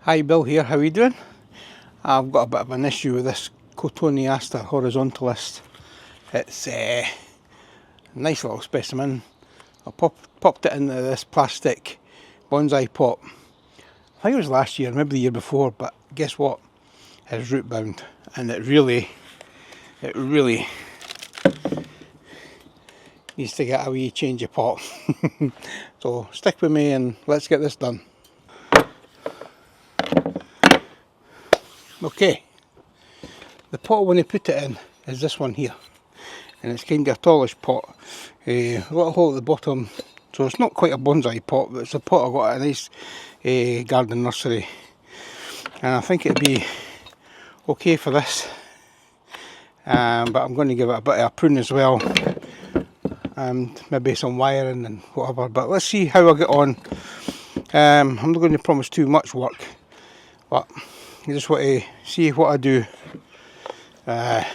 Hi, Bill here, how are you doing? I've got a bit of an issue with this Cotoneaster horizontalis. It's a nice little specimen. I popped it into this plastic bonsai pot. I think it was last year, maybe the year before, but guess what? It's rootbound, and it really needs to get a wee change of pot. So stick with me and let's get this done. Okay, the pot when I put it in is this one here, and it's kind of a tallish pot, a little hole at the bottom, so it's not quite a bonsai pot, but it's a pot I got at a nice garden nursery, and I think it'd be okay for this, but I'm going to give it a bit of a prune as well, and maybe some wiring and whatever, but let's see how I get on. I'm not going to promise too much work, but I just want to see what I do. Let's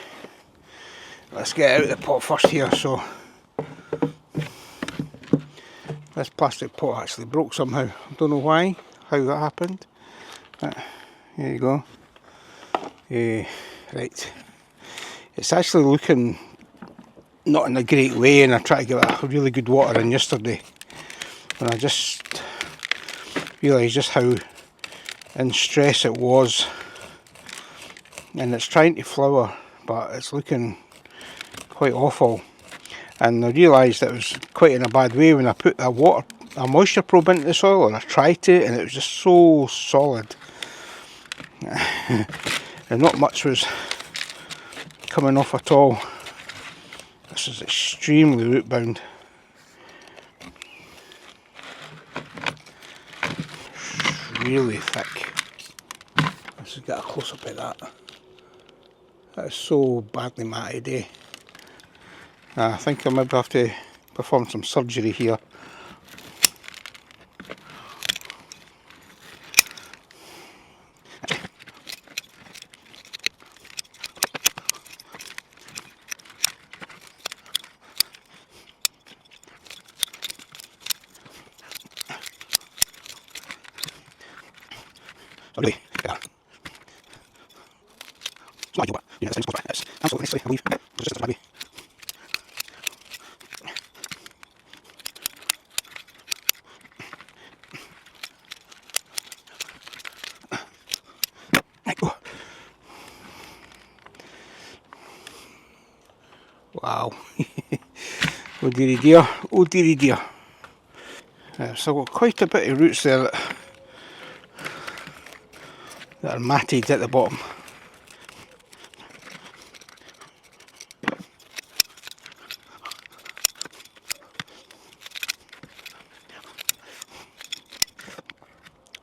get out of the pot first here. So this plastic pot actually broke somehow. I don't know why, how that happened. There you go. Right, it's actually looking not in a great way, and I tried to give it a really good water in yesterday, and I just realised just how in stress it was, and it's trying to flower but it's looking quite awful, and I realised it was quite in a bad way when I put a moisture probe into the soil, and I tried to, and it was just so solid and not much was coming off at all. This is extremely root bound. Really thick. Let's just get a close up of that. That is so badly matted, eh? I think I might have to perform some surgery here. Sorry, yeah. It's not ideal, but yeah, it's absolutely nicely, I believe. It's just maybe. Wow. Oh dearie dear, oh dearie dear. So I've got quite a bit of roots there that are matted at the bottom.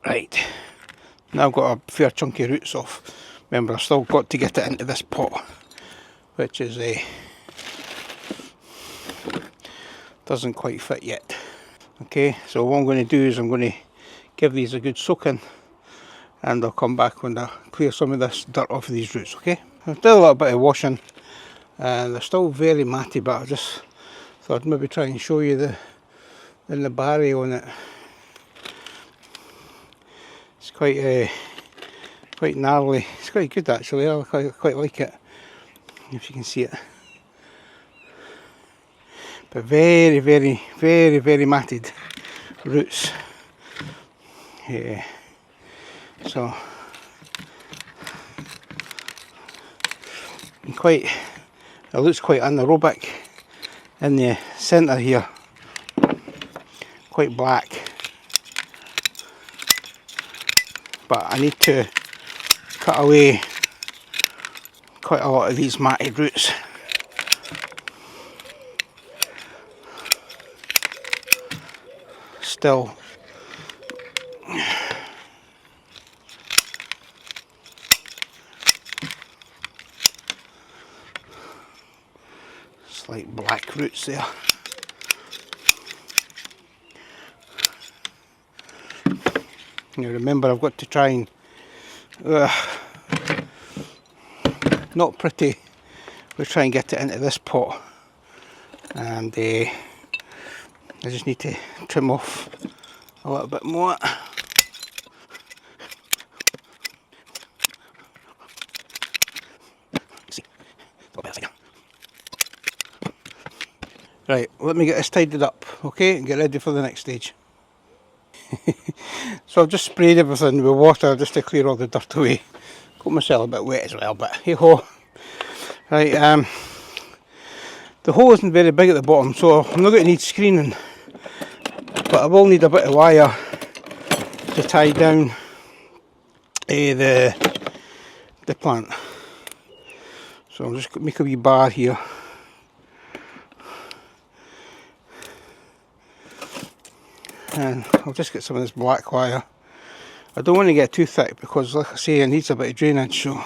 Right, now I've got a fair chunk of roots off. Remember, I've still got to get it into this pot, which is doesn't quite fit yet. Okay, so what I'm going to do is I'm going to give these a good soaking, and I'll come back when I clear some of this dirt off of these roots. Okay, I've done a little bit of washing, and they're still very matty, but I just thought I'd maybe try and show you the Nebari on it. It's quite gnarly. It's quite good actually. I quite like it, if you can see it. But very matted roots. Yeah. So it looks quite anaerobic in the centre here. Quite black. But I need to cut away quite a lot of these matted roots. Still slight black roots there. Now remember, I've got to try and not pretty, we'll try and get it into this pot, and I just need to trim off a little bit more. Right, let me get this tidied up, okay, and get ready for the next stage. So I've just sprayed everything with water just to clear all the dirt away. Got myself a bit wet as well, but hey ho. Right, the hole isn't very big at the bottom, so I'm not going to need screening, but I will need a bit of wire to tie down the plant. So I'll just make a wee bar here. And I'll just get some of this black wire. I don't want to get too thick because, like I say, it needs a bit of drainage, so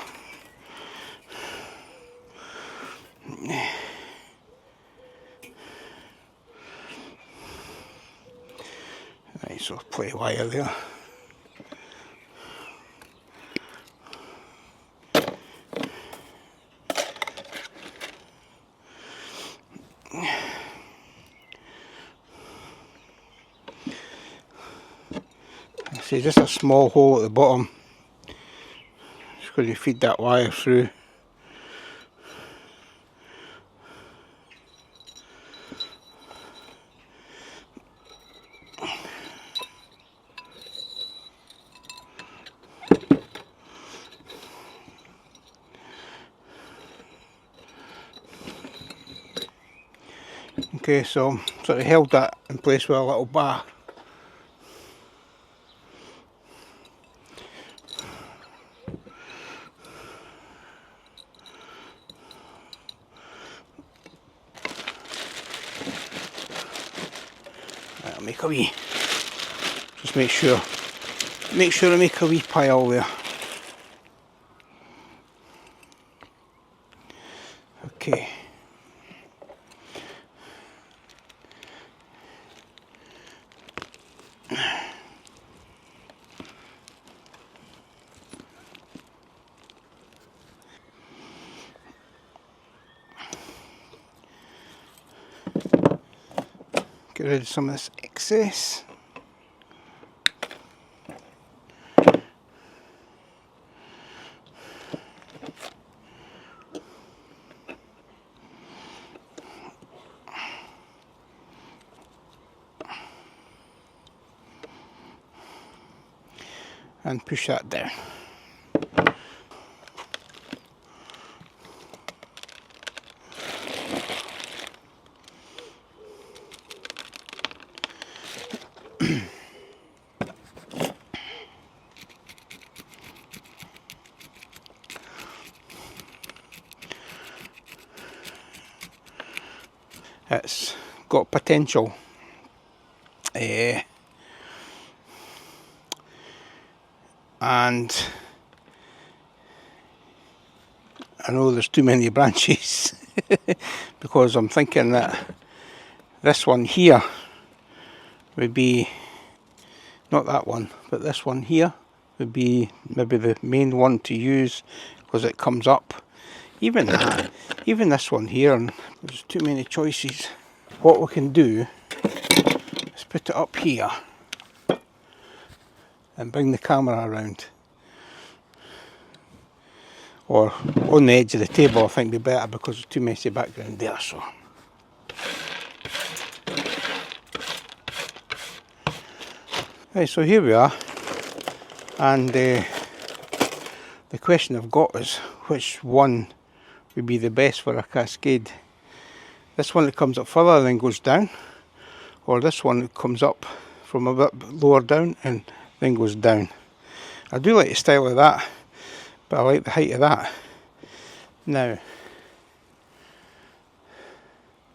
right, so plenty of wire there. See, just a small hole at the bottom. Just going to feed that wire through. Okay, so sort of held that in place with a little bar. Right, I'll make a wee, just make sure I make a wee pile there. Okay. Get rid of some of this excess. And push that down. It's got potential. And I know there's too many branches because I'm thinking that this one here would be, not that one, but this one here would be maybe the main one to use because it comes up. Even that, even this one here, and there's too many choices. What we can do is put it up here and bring the camera around. Or on the edge of the table I think would be better because there's too messy background there. So right, so here we are, and the question I've got is which one would be the best for a cascade. This one that comes up further and then goes down, or this one that comes up from a bit lower down and then goes down. I do like the style of that, but I like the height of that. Now,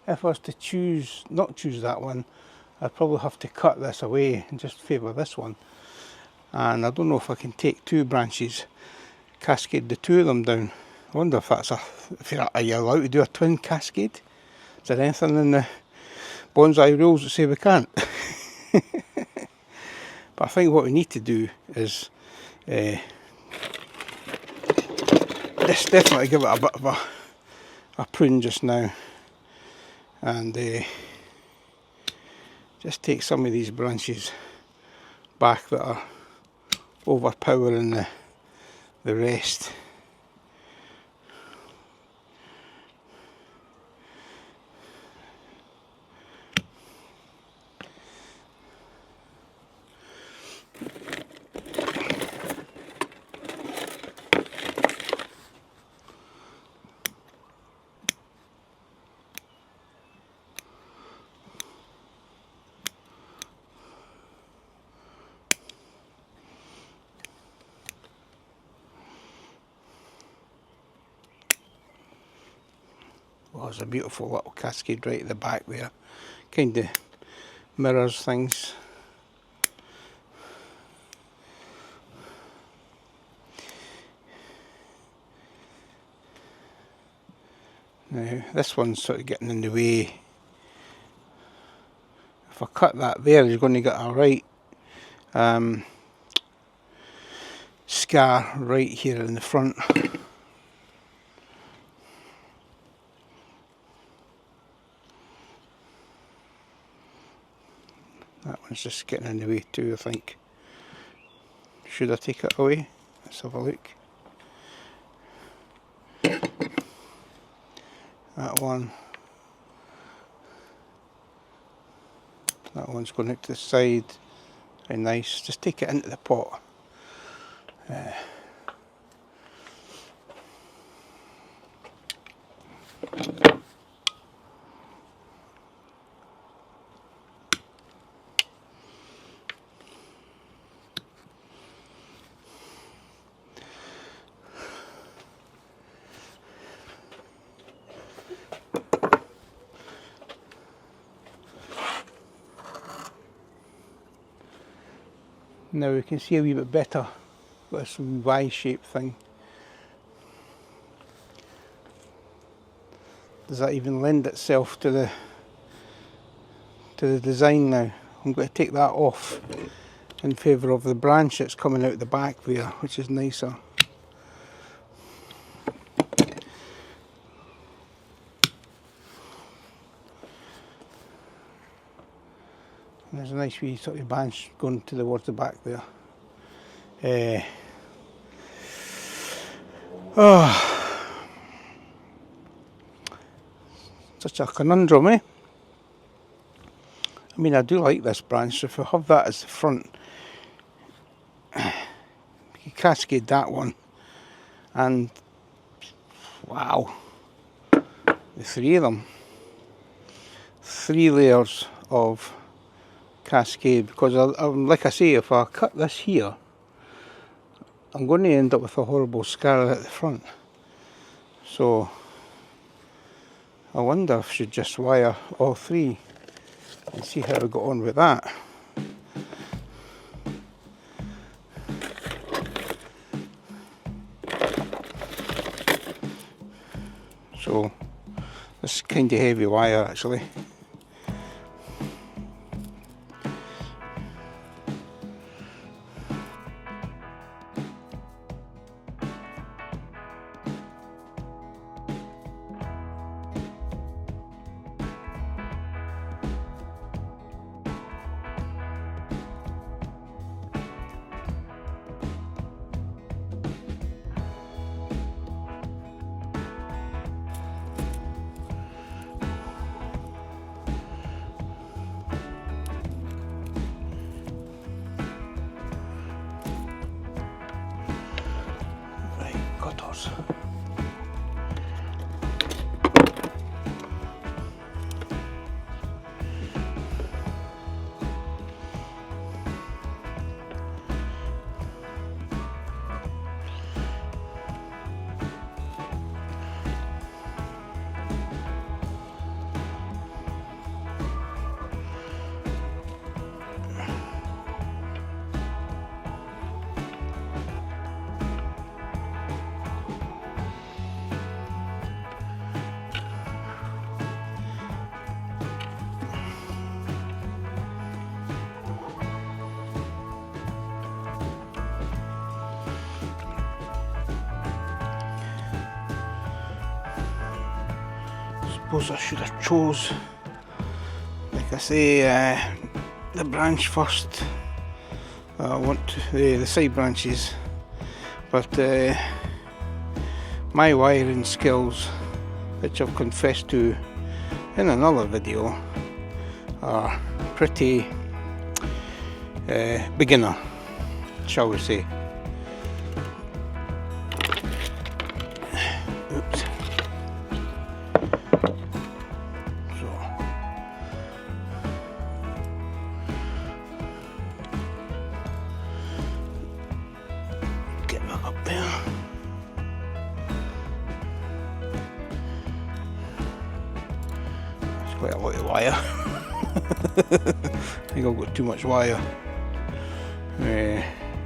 if I was to choose, not choose that one, I'd probably have to cut this away and just favour this one. And I don't know if I can take two branches, cascade the two of them down. I wonder if that's are you allowed to do a twin cascade? Is there anything in the bonsai rules that say we can't? But I think what we need to do is just definitely give it a bit of a prune just now, and just take some of these branches back that are overpowering the rest. Oh, there's a beautiful little cascade right at the back there. Kind of mirrors things. Now this one's sort of getting in the way. If I cut that there, you're going to get a right scar right here in the front. That one's just getting in the way too, I think. Should I take it away? Let's have a look. That one. That one's going out to the side. Very nice. Just take it into the pot. Now we can see a wee bit better with this Y-shaped thing. Does that even lend itself to the design now? I'm going to take that off in favour of the branch that's coming out the back there, which is nicer. And there's a nice wee sort of branch going towards the back there. Such a conundrum, eh? I mean, I do like this branch, so if I have that as the front, you can cascade that one, and wow, the three of them. 3 layers of cascade, because like I say, if I cut this here, I'm going to end up with a horrible scar at the front. So I wonder if I should just wire all 3 and see how I got on with that. So this is kind of heavy wire actually. Suppose I should have chose, like I say, the branch first. I want the side branches, but my wiring skills, which I've confessed to in another video, are pretty beginner, shall we say. Oops. Quite a lot of wire. I think I've got too much wire.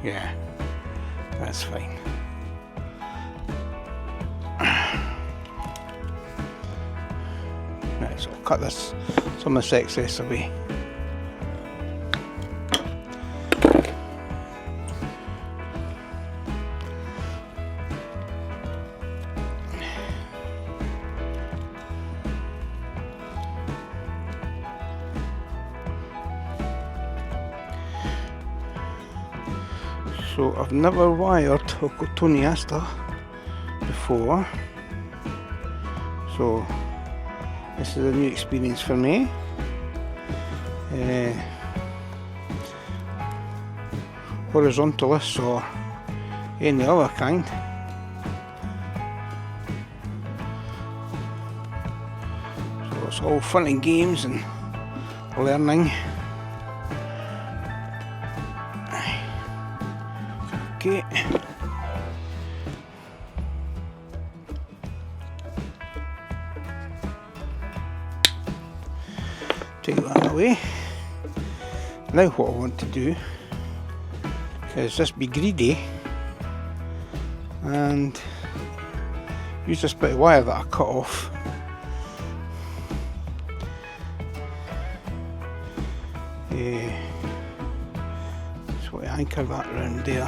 Yeah, that's fine. Right, so I'll cut this, some of this excess away. So I've never wired a Cotoneaster before, so this is a new experience for me. Horizontalis or any other kind. So it's all fun and games and learning. Okay. Take that away. Now what I want to do is just be greedy and use this bit of wire that I cut off. So I anchor that around there.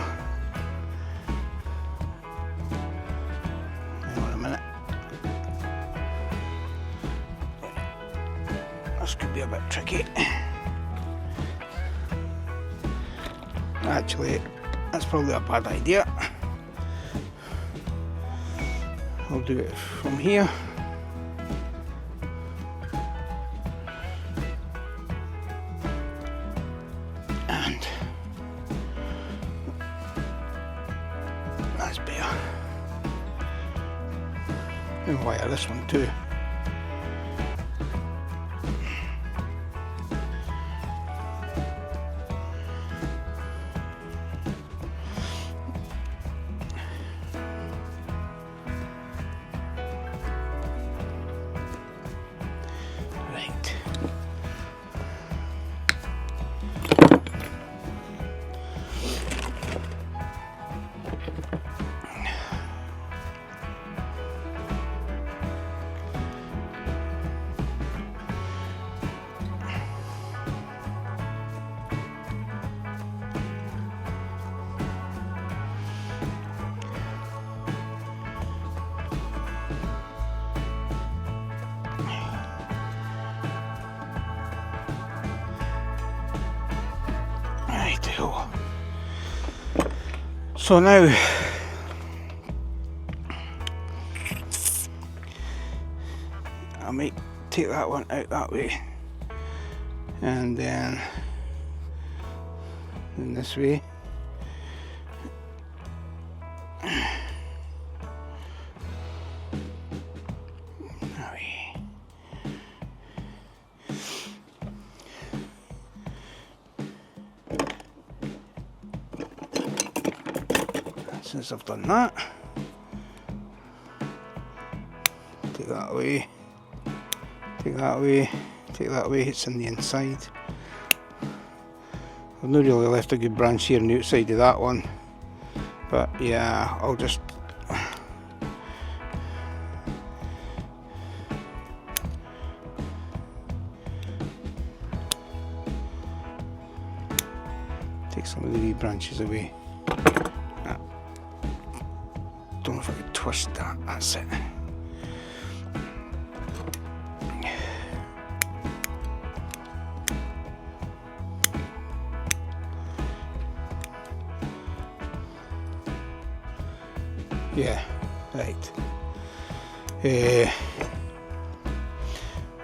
This could be a bit tricky. Actually, that's probably a bad idea. I'll do it from here. And that's better. And wire this one too. So now I might take that one out that way and then in this way. Since I've done that, take that away, take that away, take that away, it's in the inside. I've not really left a good branch here on the outside of that one, but yeah, I'll just take some of the wee branches away. Don't know if I could twist that, that's it. Yeah, right.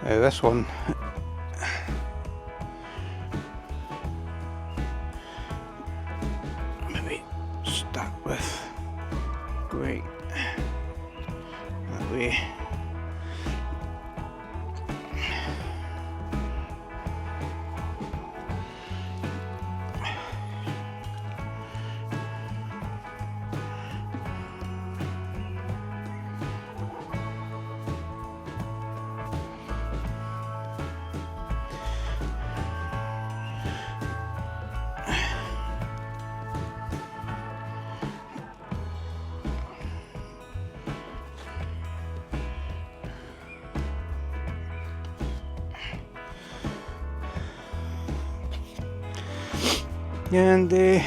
This one maybe start with going that way. And if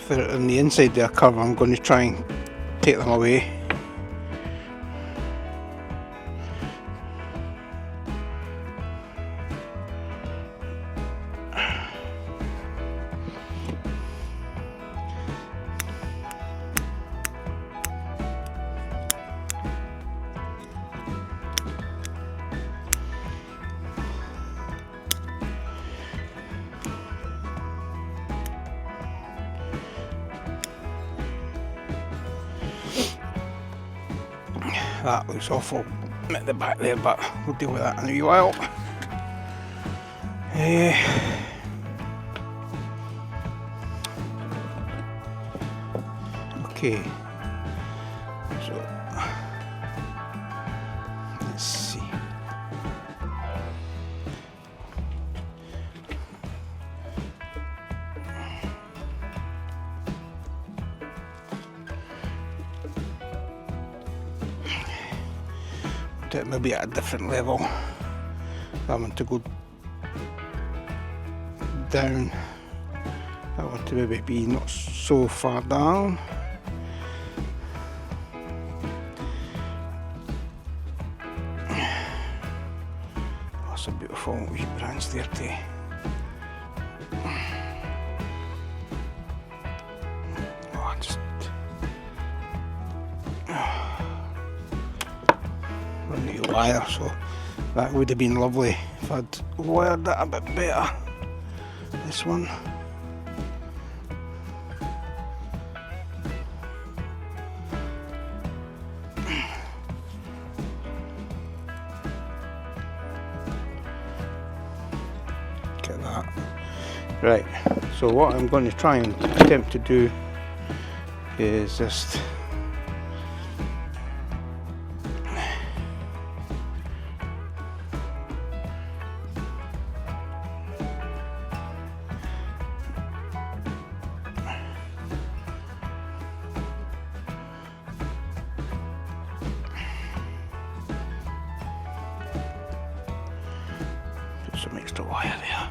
they're on the inside of their curve, I'm going to try and take them away. That looks awful at the back there, but we'll deal with that in a wee while. Okay, so let's see. It maybe at a different level. I want to go down. I want to maybe be not so far down. That's a beautiful wee branch there too. Oh, just run the wire, so that would have been lovely if I'd wired that a bit better. This one. Get that. Right, so what I'm going to try and attempt to do is just some extra wire there.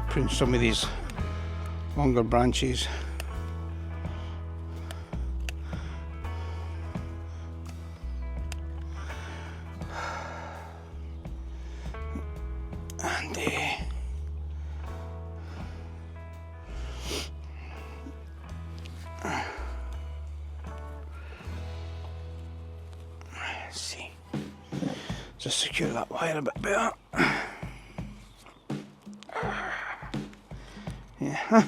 Prune some of these longer branches. And let's see, just secure that wire a bit better. Yeah.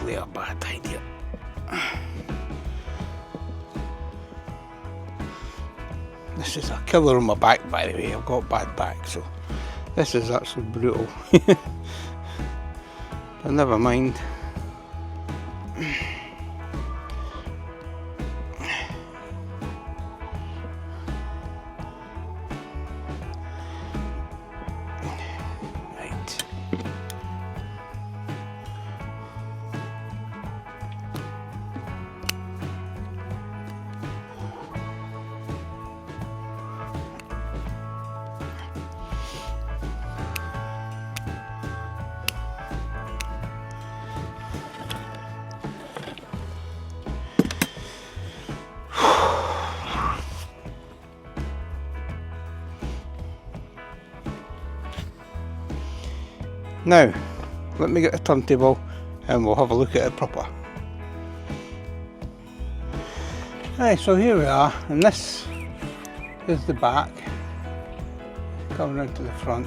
probably a bad idea. This is a killer on my back, by the way. I've got bad back, so this is actually brutal. But never mind. Now, let me get the turntable and we'll have a look at it proper. Right, so here we are, and this is the back, coming round to the front.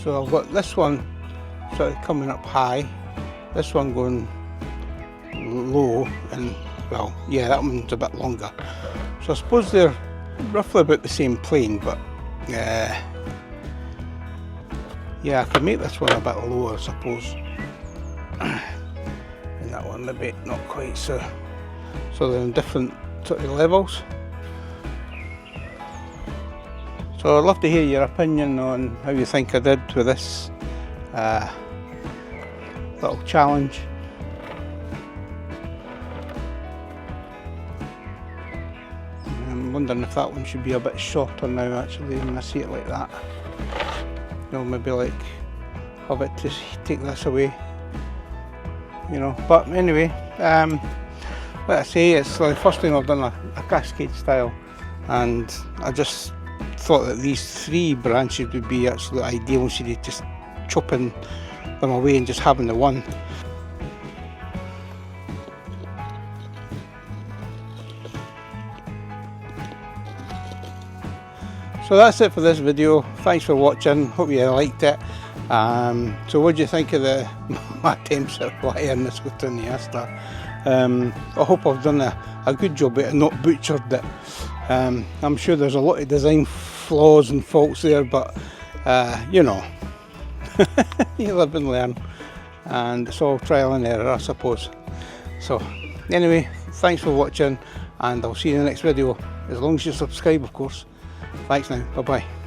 So I've got this one sort of coming up high, this one going low, and well, yeah, that one's a bit longer. So I suppose they're roughly about the same plane, but yeah, I could make this one a bit lower, I suppose, and that one maybe not quite. So they're in different sort of levels. So I'd love to hear your opinion on how you think I did with this little challenge. I'm wondering if that one should be a bit shorter now, actually, when I see it like that. You know, maybe like have it to take this away, you know. But anyway, like I say, it's the first time I've done a cascade style, and I just thought that these three branches would be actually ideal instead of just chopping them away and just having the one. So that's it for this video. Thanks for watching, hope you liked it. So what do you think of my attempts at wiring this Cotoneaster? I hope I've done a good job at it, not butchered it. I'm sure there's a lot of design flaws and faults there, but you know, you live and learn, and it's all trial and error, I suppose. So anyway, thanks for watching, and I'll see you in the next video, as long as you subscribe, of course. Thanks now, bye bye.